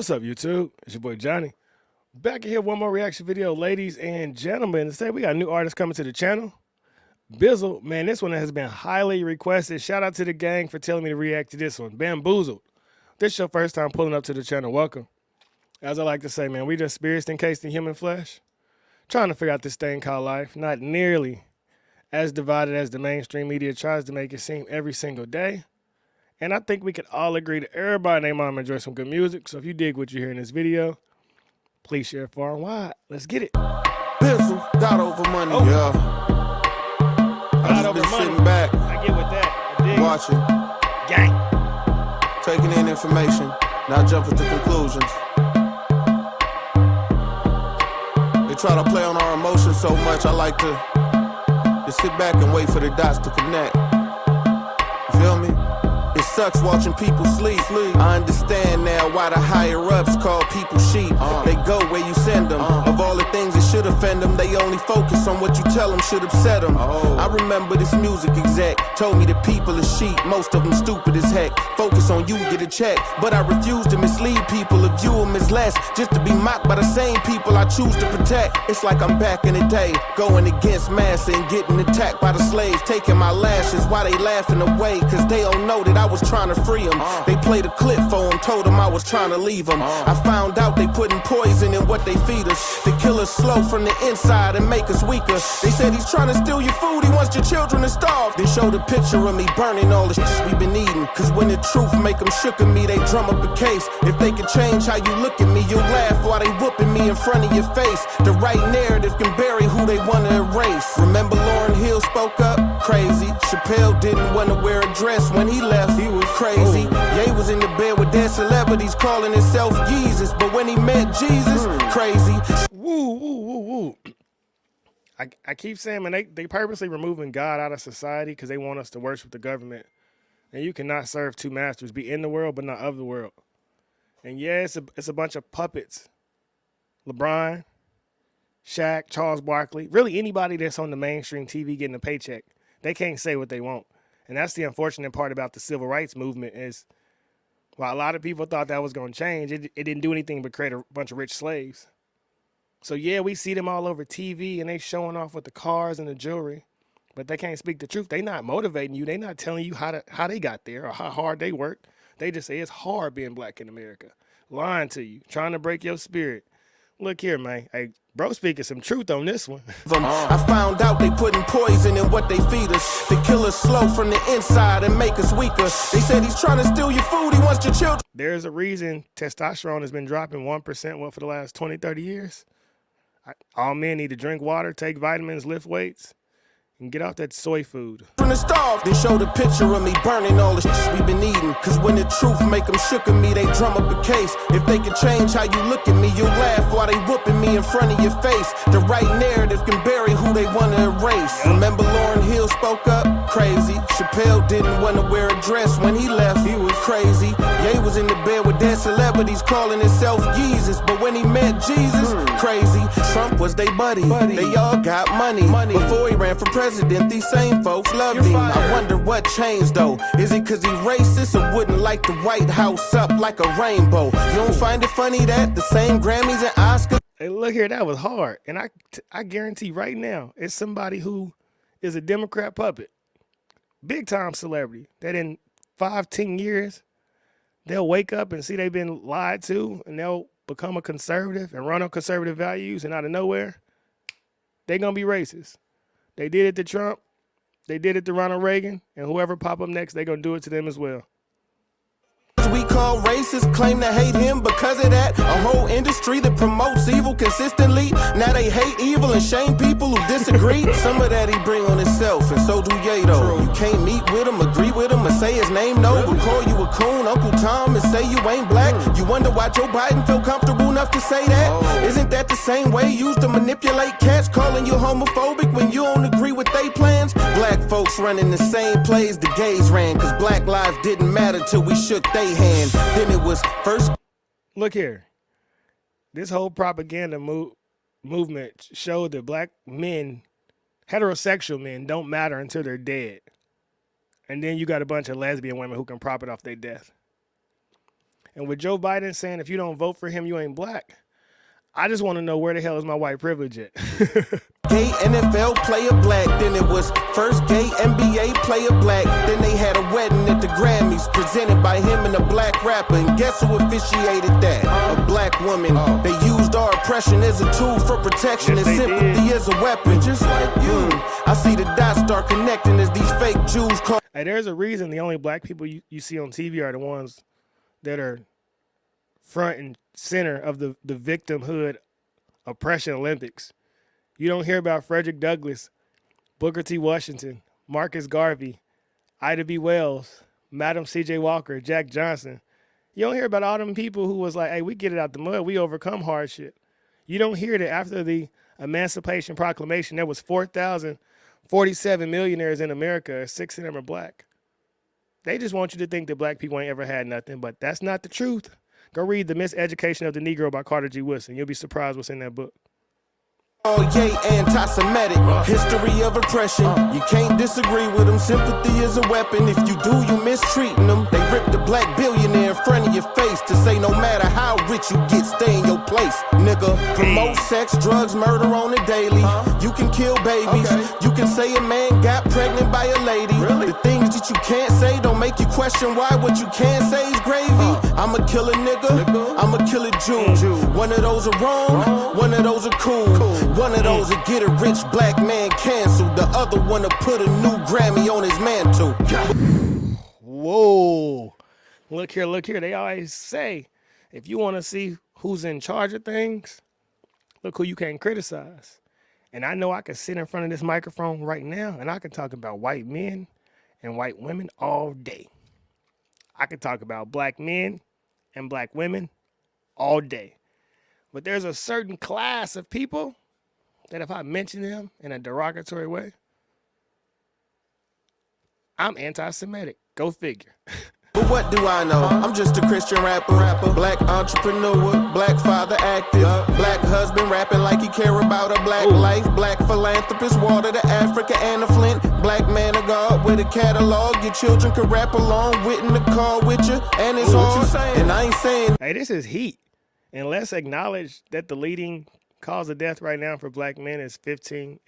What's up, YouTube? It's your boy Johnny. Back here, one more reaction video, ladies and gentlemen. Today we got a new artist coming to the channel. Bizzle, man, this one has been highly requested. Shout out to the gang for telling me to react to this one. Bamboozled. This is your first time pulling up to the channel. Welcome. As I like to say, man, we just spirits encased in human flesh. Trying to figure out this thing called life. Not nearly as divided as the mainstream media tries to make it seem every single day. And I think we can all agree that everybody and their mom enjoy some good music. So if you dig what you hear in this video, please share far and wide. Let's get it. Bizzle, got over money, yeah. I just been sitting back. I get with that. I dig. Watching. Gang. Taking in information, not jumping to conclusions. They try to play on our emotions so much, I like to just sit back and wait for the dots to connect. You feel me? It sucks watching people sleep. I understand now why the higher-ups call people sheep. They go where you send them. Of all the things that should offend them, they only focus on what you tell them should upset them. I remember this music exec told me that people are sheep, most of them stupid as heck. Focus on you, get a check. But I refuse to mislead people or view them as less, just to be mocked by the same people I choose to protect. It's like I'm back in the day, going against massa and getting attacked by the slaves, taking my lashes while they laughing away, cause they don't know that I was trying to free them. They played a clip for them, told them I was trying to leave them. I found out they putting poison in what they feed us, to kill us slow from the inside and make us weaker. They said he's trying to steal your food, he wants your children to starve. Then showed a picture of me burning all the shit we been eating, cause when the truth make them shook at me, they drum up a case. If they could change how you look at me, you'll laugh while they whooping me in front of your face. The right narrative can bury who they want to erase. Remember Lauryn Hill spoke up? Crazy. Chappelle didn't want to wear a dress when he left, he was crazy. Ye was in the bed with dead celebrities calling himself Jesus, but when he met Jesus, crazy. Woo. I keep saying, man, they purposely removing God out of society because they want us to worship the government. And you cannot serve two masters, be in the world but not of the world. And yeah, it's a bunch of puppets. LeBron, Shaq, Charles Barkley, really anybody that's on the mainstream TV getting a paycheck, they can't say what they want. And that's the unfortunate part about the civil rights movement is, while a lot of people thought that was going to change, it didn't do anything but create a bunch of rich slaves. So yeah, we see them all over TV and they showing off with the cars and the jewelry, but they can't speak the truth. They not motivating you. They not telling you how they got there or how hard they worked. They just say it's hard being black in America. Lying to you, trying to break your spirit. Look here, man. Hey, bro speaking some truth on this one. I found out they putting poison in what they feed us, to kill us slow from the inside and make us weaker. They said he's trying to steal your food, he wants your children. There's a reason testosterone has been dropping 1% for the last 20, 30 years. All men need to drink water, take vitamins, lift weights, and get off that soy food. Then showed a picture of me burning all the shit we been eating, cause when the truth make them shook at me, they drum up a case. If they could change how you look at me, you'll laugh while they whooping me in front of your face. The right narrative can bury who they want to erase. Remember Lauryn Hill spoke up? Crazy. Chappelle didn't want to wear a dress when he left, he was crazy. Ye was in the bed with dead celebrities calling himself Jesus, but when he met Jesus, crazy. Trump was they buddy. They all got money. Before he ran for president, these same folks loved him. I wonder what changed though. Is it cause he racist or wouldn't light the White House up like a rainbow? You don't find it funny that the same Grammys and Oscars? Hey, look here, that was hard. And I guarantee right now, it's somebody who is a Democrat puppet. Big time celebrity that in 5-10 years, they'll wake up and see they've been lied to and they'll become a conservative and run on conservative values, and out of nowhere, they're going to be racist. They did it to Trump. They did it to Ronald Reagan, and whoever pop up next, they're going to do it to them as well. We call racist, claim to hate him because of that. A whole industry that promotes evil consistently. Now they hate evil and shame people who disagree. Some of that he bring on himself, and so do Ye though. You can't meet with him, agree with him, or say his name no, but call you a coon, Uncle Tom, and say you ain't black. You wonder why Joe Biden feel comfortable enough to say that? Isn't that the same way he used to manipulate cats, calling you homophobic when you don't agree with they plans? Black folks running the same plays the gays ran, cause black lives didn't matter till we shook they hand. Then it was first. Look here. This whole propaganda movement showed that black men, heterosexual men, don't matter until they're dead. And then you got a bunch of lesbian women who can profit off their death. And with Joe Biden saying if you don't vote for him, you ain't black, I just want to know where the hell is my white privilege at? Gay NFL player black, then it was first gay NBA player black. Then they had a wedding at the Grammys presented by him and a black rapper. And guess who officiated that? A black woman. They used our oppression as a tool for protection and sympathy as a weapon. Just like you. I see the dots start connecting as these fake Jews call. Hey, there's a reason the only black people you see on TV are the ones that are front and center of the victimhood oppression Olympics. You don't hear about Frederick Douglass, Booker T. Washington, Marcus Garvey, Ida B. Wells, Madam C.J. Walker, Jack Johnson. You don't hear about all them people who was like, hey, we get it out the mud. We overcome hardship. You don't hear that after the Emancipation Proclamation, there was 4,047 millionaires in America. 6 of them are black. They just want you to think that black people ain't ever had nothing, but that's not the truth. Go read The Miseducation of the Negro by Carter G. Woodson. You'll be surprised what's in that book. Oh, yay, anti-Semitic, history of oppression. You can't disagree with them. Sympathy is a weapon. If you do, you mistreating them. They rip the black billionaire in front of your face to say no matter how rich you get, stay in your place, nigga. Promote sex, drugs, murder on the daily. You can kill babies. You can say a man got pregnant by a lady. The things that you can't say don't make you question why what you can say is gravy. I'ma kill a nigga. I'ma kill a Jew. One of those are wrong. One of those are cool. One of those will get a rich black man canceled. The other one will put a new Grammy on his mantle. Whoa. Look here. They always say, if you want to see who's in charge of things, look who you can't criticize. And I know I can sit in front of this microphone right now and I can talk about white men and white women all day. I can talk about black men and black women all day. But there's a certain class of people that if I mention them in a derogatory way, I'm anti-Semitic. Go figure. But what do I know? I'm just a Christian rapper, black entrepreneur, black father active, black husband rapping like he care about a black life, black philanthropist, water to Africa and a Flint, black man of God with a catalog. Your children can rap along with in the car with you, and it's hard. And I ain't saying. Hey, this is heat. And let's acknowledge that the leading cause of death right now for black men is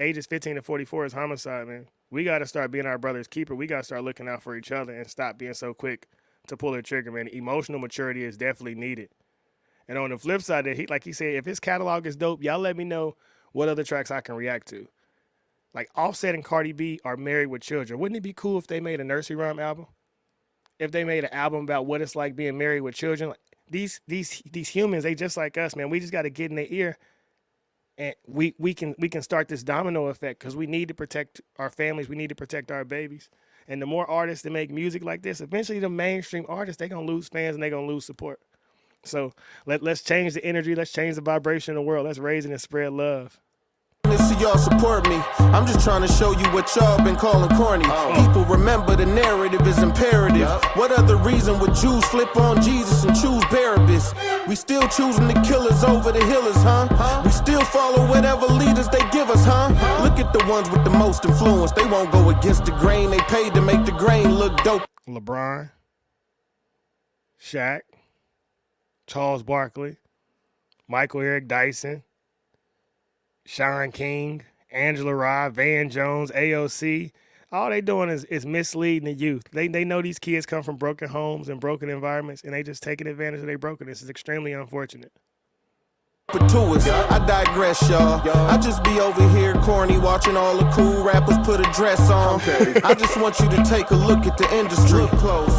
ages 15 to 44 is homicide, man. We got to start being our brother's keeper. We got to start looking out for each other and stop being so quick to pull the trigger, man. Emotional maturity is definitely needed. And on the flip side, like he said, if his catalog is dope, y'all let me know what other tracks I can react to. Like Offset and Cardi B are married with children. Wouldn't it be cool if they made a nursery rhyme album? If they made an album about what it's like being married with children? Like, these humans, they just like us, man. We just got to get in their ear. And we can start this domino effect because we need to protect our families. We need to protect our babies. And the more artists that make music like this, eventually the mainstream artists, they're going to lose fans and they're going to lose support. So let's change the energy. Let's change the vibration of the world. Let's raise it and spread love. So y'all support me. I'm just trying to show you what y'all been calling corny. People remember the narrative is imperative. What other reason would Jews flip on Jesus and choose Barabbas? We still choosing the killers over the healers, huh? We still follow whatever leaders they give us, huh? Look at the ones with the most influence. They won't go against the grain. They paid to make the grain look dope. LeBron, Shaq, Charles Barkley, Michael Eric Dyson, Sean King, Angela Rye, Van Jones, AOC. All they doing is misleading the youth. They know these kids come from broken homes and broken environments, and they just taking advantage of their brokenness. It's extremely unfortunate. I digress, y'all. I just be over here corny, watching all the cool rappers put a dress on. I just want you to take a look at the industry.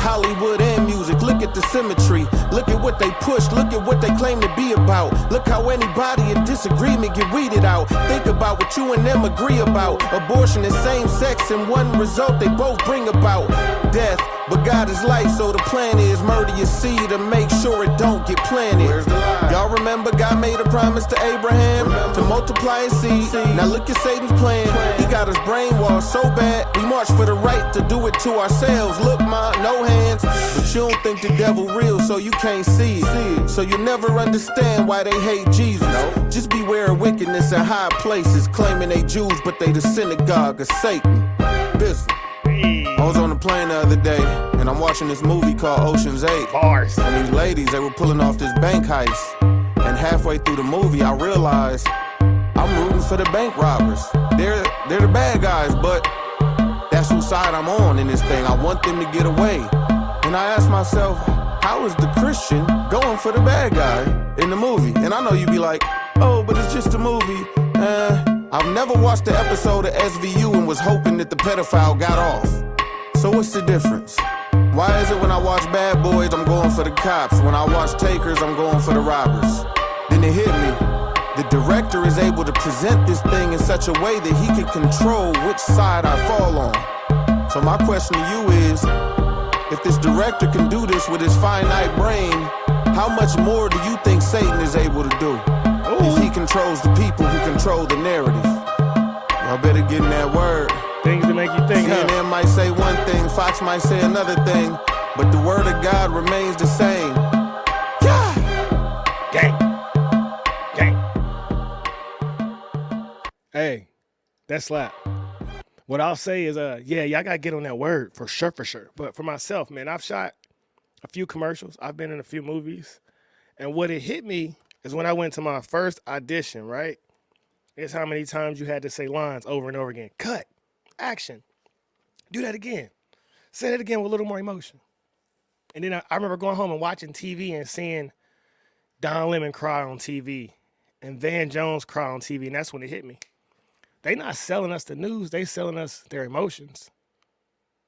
Hollywood and music, look at the symmetry. Look at what they push, look at what they claim to be about. Look how anybody in disagreement get weeded out. Think about what you and them agree about. Abortion is same sex, and one result they both bring about death. But God is life, so the plan is murder your seed to make sure it don't get planted. Y'all remember God made a promise to Abraham to multiply his seed. Now look at Satan's plan. He got us brainwashed so bad, we march for the right to do it to ourselves. Look, ma, no hands. But you don't think the devil real, so you can't see it. So you never understand why they hate Jesus. Just beware of wickedness in high places, claiming they Jews, but they the synagogue of Satan. Bizzle. I was on the plane the other day, and I'm watching this movie called Ocean's 8. Bars. And these ladies, they were pulling off this bank heist. And halfway through the movie, I realized I'm rooting for the bank robbers. They're the bad guys, but that's whose side I'm on in this thing. I want them to get away. And I asked myself, how is the Christian going for the bad guy in the movie? And I know you'd be like, oh, but it's just a movie. I've never watched the episode of SVU and was hoping that the pedophile got off. So what's the difference? Why is it when I watch Bad Boys, I'm going for the cops? When I watch Takers, I'm going for the robbers? Then it hit me. The director is able to present this thing in such a way that he can control which side I fall on. So my question to you is, if this director can do this with his finite brain, how much more do you think Satan is able to do? If he controls the people who control the narrative. Y'all better get in that word. Things to make you think, CNN might say one thing, Fox might say another thing, but the word of God remains the same. Yeah! Gang. Hey, that slap. What I'll say is, yeah, y'all gotta get on that word for sure. But for myself, man, I've shot a few commercials. I've been in a few movies. And what it hit me is when I went to my first audition, right? It's how many times you had to say lines over and over again. Cut. Action. Do that again. Say that again with a little more emotion. And then I remember going home and watching TV and seeing Don Lemon cry on TV and Van Jones cry on TV, and that's when it hit me. They not selling us the news, they selling us their emotions.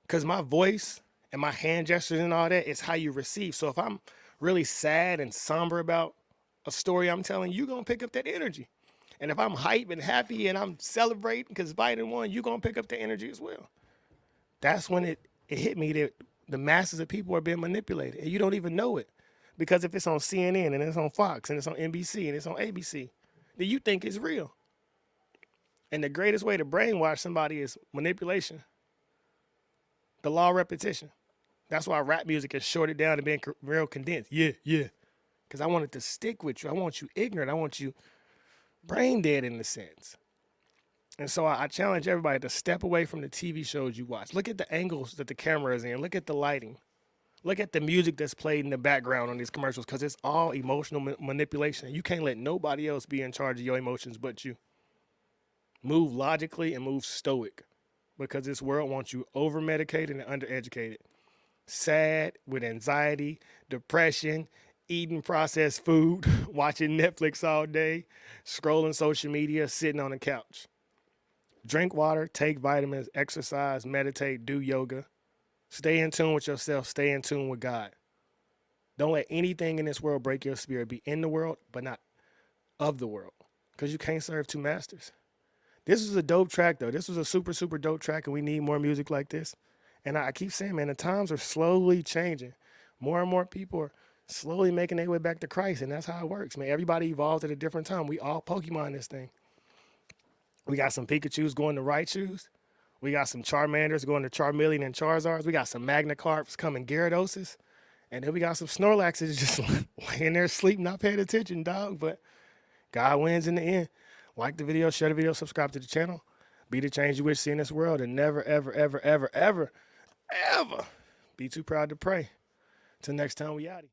Because my voice and my hand gestures and all that is how you receive. So if I'm really sad and somber about a story I'm telling, you're going to pick up that energy. And if I'm hype and happy and I'm celebrating because Biden won, you're going to pick up the energy as well. That's when it hit me that the masses of people are being manipulated, and you don't even know it. Because if it's on CNN and it's on Fox and it's on NBC and it's on ABC, then you think it's real. And the greatest way to brainwash somebody is manipulation. The law of repetition. That's why rap music is shorted down and being real condensed. Yeah. Because I want it to stick with you. I want you ignorant. I want you brain dead in a sense. And so I challenge everybody to step away from the TV shows you watch. Look at the angles that the camera is in. Look at the lighting. Look at the music that's played in the background on these commercials, because it's all emotional manipulation. You can't let nobody else be in charge of your emotions but you. Move logically and move stoic, because this world wants you over-medicated and undereducated. Sad, with anxiety, depression, eating processed food, watching Netflix all day, scrolling social media, sitting on the couch. Drink water, take vitamins, exercise, meditate, do yoga. Stay in tune with yourself. Stay in tune with God. Don't let anything in this world break your spirit. Be in the world, but not of the world, because you can't serve two masters. This was a dope track, though. This was a super, super dope track, and we need more music like this. And I keep saying, man, the times are slowly changing. More and more people are slowly making their way back to Christ, and that's how it works, man. Everybody evolved at a different time. We all Pokemon this thing. We got some Pikachus going to Raichus. We got some Charmanders going to Charmeleon and Charizards. We got some Magnacarps coming Gyarados. And then we got some Snorlaxes just laying there asleep, not paying attention, dog. But God wins in the end. Like the video, share the video, subscribe to the channel. Be the change you wish to see in this world, and never, ever, ever, ever, ever, ever be too proud to pray. Till next time, we outie.